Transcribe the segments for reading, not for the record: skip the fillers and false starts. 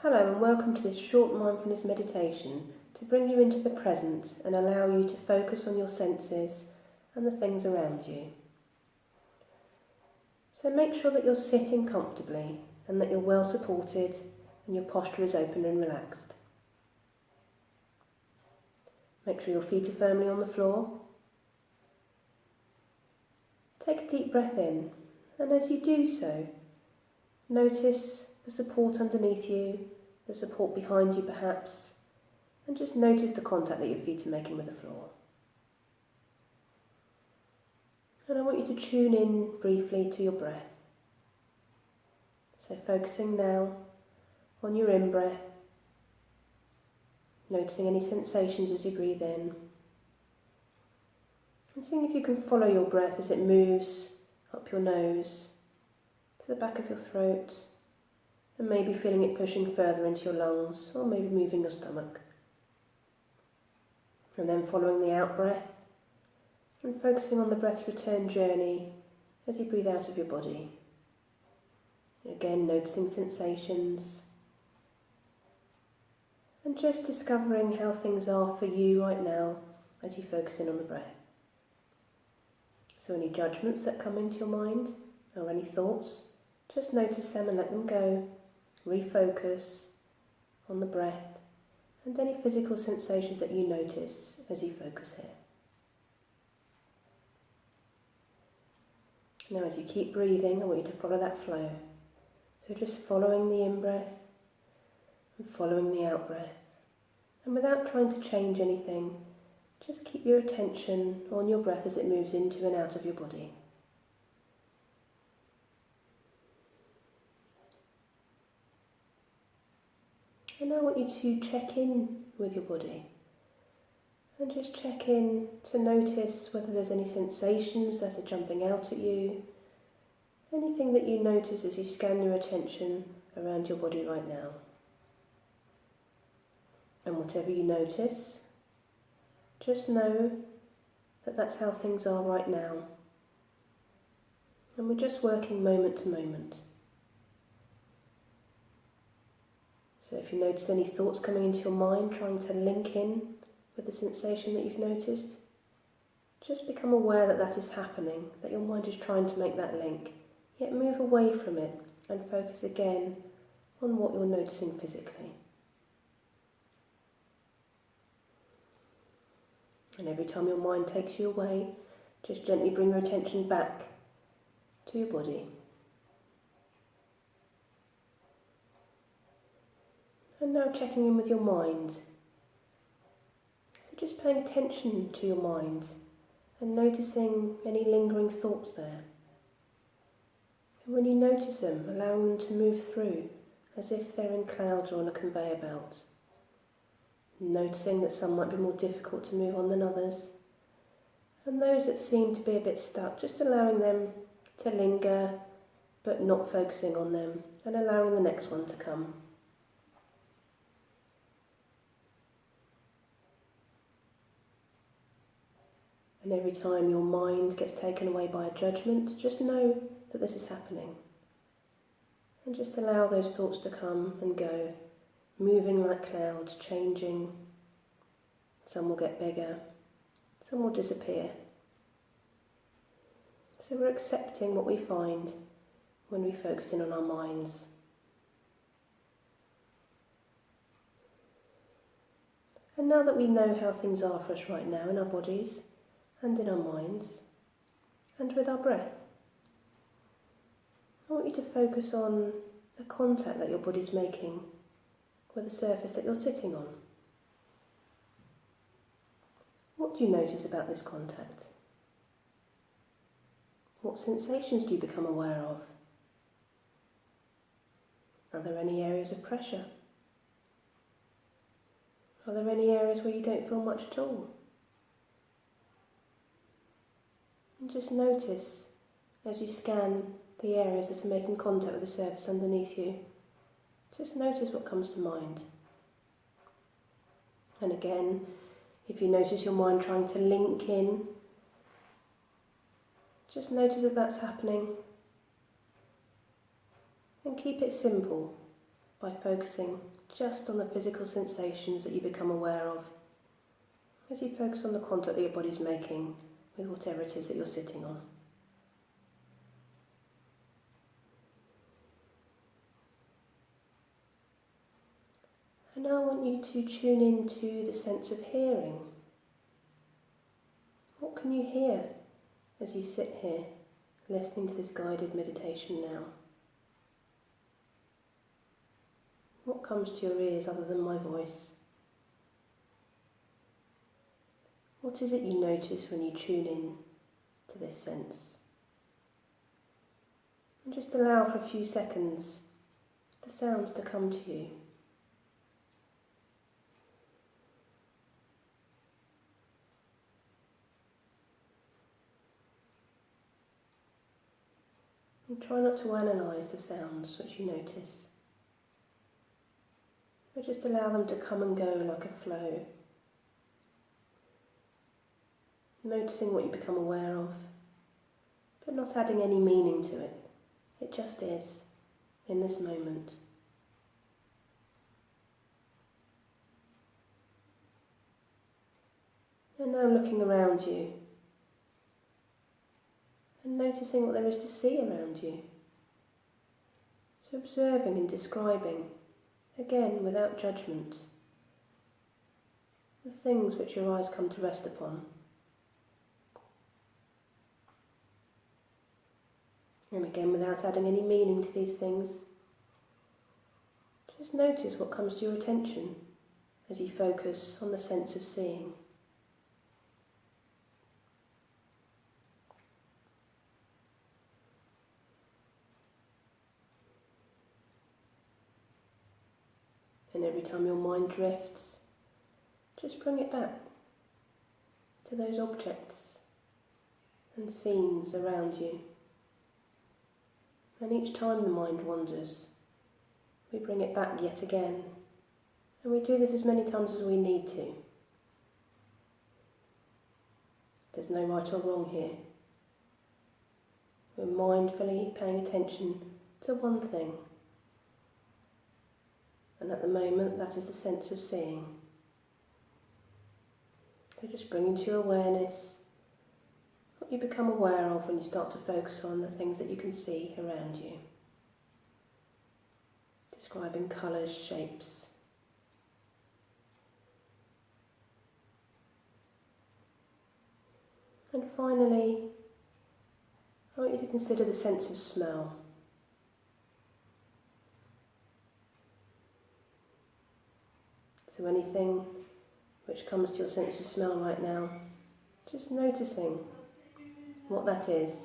Hello and welcome to this short mindfulness meditation to bring you into the present and allow you to focus on your senses and the things around you. So make sure that you're sitting comfortably and that you're well supported and your posture is open and relaxed. Make sure your feet are firmly on the floor. Take a deep breath in, and as you do so, notice the support underneath you, the support behind you perhaps, and just notice the contact that your feet are making with the floor. And I want you to tune in briefly to your breath. So focusing now on your in-breath, noticing any sensations as you breathe in, and seeing if you can follow your breath as it moves up your nose, to the back of your throat, and maybe feeling it pushing further into your lungs, or maybe moving your stomach. And then following the out-breath, and focusing on the breath's return journey as you breathe out of your body. Again, noticing sensations, and just discovering how things are for you right now as you focus in on the breath. So any judgments that come into your mind, or any thoughts, just notice them and let them go. Refocus on the breath and any physical sensations that you notice as you focus here. Now as you keep breathing, I want you to follow that flow. So just following the in-breath and following the out-breath. And without trying to change anything, just keep your attention on your breath as it moves into and out of your body. And now I want you to check in with your body. And just check in to notice whether there's any sensations that are jumping out at you. Anything that you notice as you scan your attention around your body right now. And whatever you notice, just know that that's how things are right now. And we're just working moment to moment. So if you notice any thoughts coming into your mind, trying to link in with the sensation that you've noticed, just become aware that that is happening, that your mind is trying to make that link, yet move away from it and focus again on what you're noticing physically. And every time your mind takes you away, just gently bring your attention back to your body. And now checking in with your mind. So just paying attention to your mind and noticing any lingering thoughts there. And when you notice them, allowing them to move through as if they're in clouds or on a conveyor belt. Noticing that some might be more difficult to move on than others. And those that seem to be a bit stuck, just allowing them to linger but not focusing on them and allowing the next one to come. And every time your mind gets taken away by a judgment, just know that this is happening. And just allow those thoughts to come and go, moving like clouds, changing. Some will get bigger, some will disappear. So we're accepting what we find when we focus in on our minds. And now that we know how things are for us right now in our bodies, and in our minds, and with our breath, I want you to focus on the contact that your body's making with the surface that you're sitting on. What do you notice about this contact? What sensations do you become aware of? Are there any areas of pressure? Are there any areas where you don't feel much at all? And just notice as you scan the areas that are making contact with the surface underneath you. Just notice what comes to mind. And again, if you notice your mind trying to link in, just notice that that's happening. And keep it simple. by focusing just on the physical sensations that you become aware of as you focus on the contact that your body's making with whatever it is that you're sitting on. And now I want you to tune into the sense of hearing. What can you hear as you sit here listening to this guided meditation now? What comes to your ears other than my voice? What is it you notice when you tune in to this sense? And just allow for a few seconds the sounds to come to you. And try not to analyse the sounds which you notice, but just allow them to come and go like a flow. Noticing what you become aware of, but not adding any meaning to it. It just is, in this moment. And now looking around you, and noticing what there is to see around you. So observing and describing, again without judgment, the things which your eyes come to rest upon. And again, without adding any meaning to these things, just notice what comes to your attention as you focus on the sense of seeing. And every time your mind drifts, just bring it back to those objects and scenes around you. And each time the mind wanders, we bring it back yet again. And we do this as many times as we need to. There's no right or wrong here. We're mindfully paying attention to one thing. And at the moment, that is the sense of seeing. So just bring into your awareness what you become aware of when you start to focus on the things that you can see around you. Describing colours, shapes. And finally, I want you to consider the sense of smell. So anything which comes to your sense of smell right now, just noticing what that is.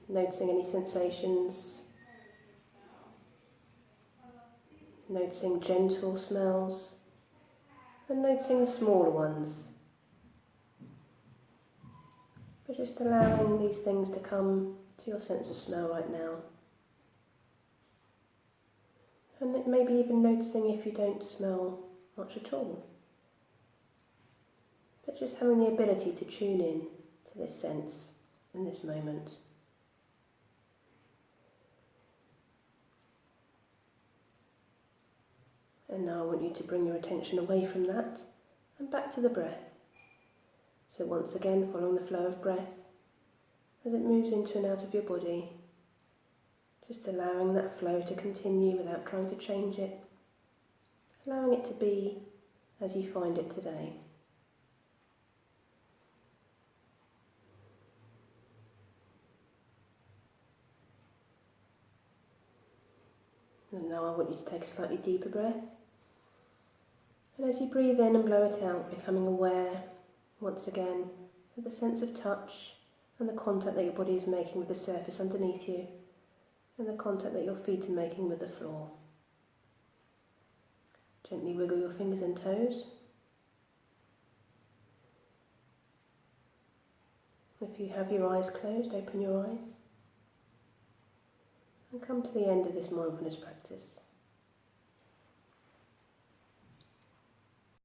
Noticing any sensations, noticing gentle smells, and noticing the smaller ones. But just allowing these things to come to your sense of smell right now. And maybe even noticing if you don't smell much at all. But just having the ability to tune in to this sense in this moment. And now I want you to bring your attention away from that and back to the breath. So once again, following the flow of breath as it moves into and out of your body. Just allowing that flow to continue without trying to change it. Allowing it to be as you find it today. And now I want you to take a slightly deeper breath. And as you breathe in and blow it out, becoming aware, once again, of the sense of touch and the contact that your body is making with the surface underneath you, and the contact that your feet are making with the floor. Gently wiggle your fingers and toes. If you have your eyes closed, open your eyes. And come to the end of this mindfulness practice.